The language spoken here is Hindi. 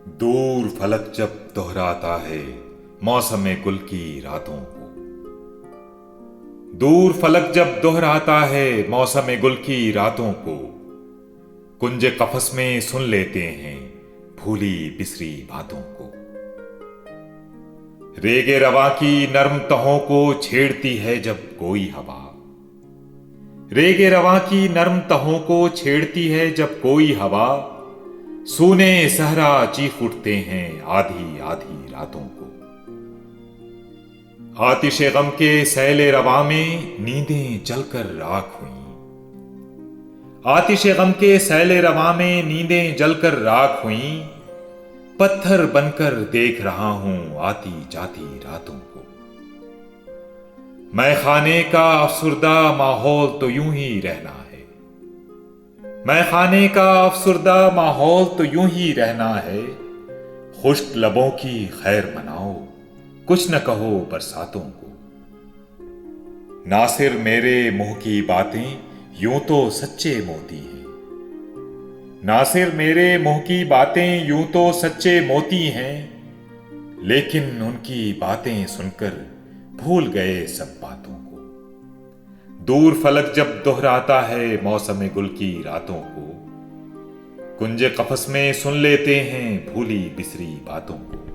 दूर फलक जब दोहराता है मौसम गुल की रातों को। दूर फलक जब दोहराता है मौसम गुल की रातों को। कुंज कफस में सुन लेते हैं भूली बिसरी बातों को। रेगे रवा की नर्म तहों को छेड़ती है जब कोई हवा। रेगे रवा की नर्म तहों को छेड़ती है जब कोई हवा। सूने सहरा चीख उठते हैं आधी आधी रातों को। आतिशे गम के सैले रवा में नींदें जलकर राख हुई। आतिशे गम के सैले रवा में नींदें जलकर राख हुई। पत्थर बनकर देख रहा हूं आती जाती रातों को। मैं खाने का अफसुर्दा माहौल तो यूं ही रहना है। मैं खाने का अफसुर्दा माहौल तो यूं ही रहना है। खुश्क लबों की खैर मनाओ कुछ न कहो बरसातों को। नासिर मेरे मुंह की बातें यूं तो सच्चे मोती हैं। नासिर मेरे मुंह की बातें यूं तो सच्चे मोती हैं। लेकिन उनकी बातें सुनकर भूल गए सब बातों को। दूर फलक जब दोहराता है मौसम गुल की रातों को। कुंज कफस में सुन लेते हैं भूली बिसरी बातों को।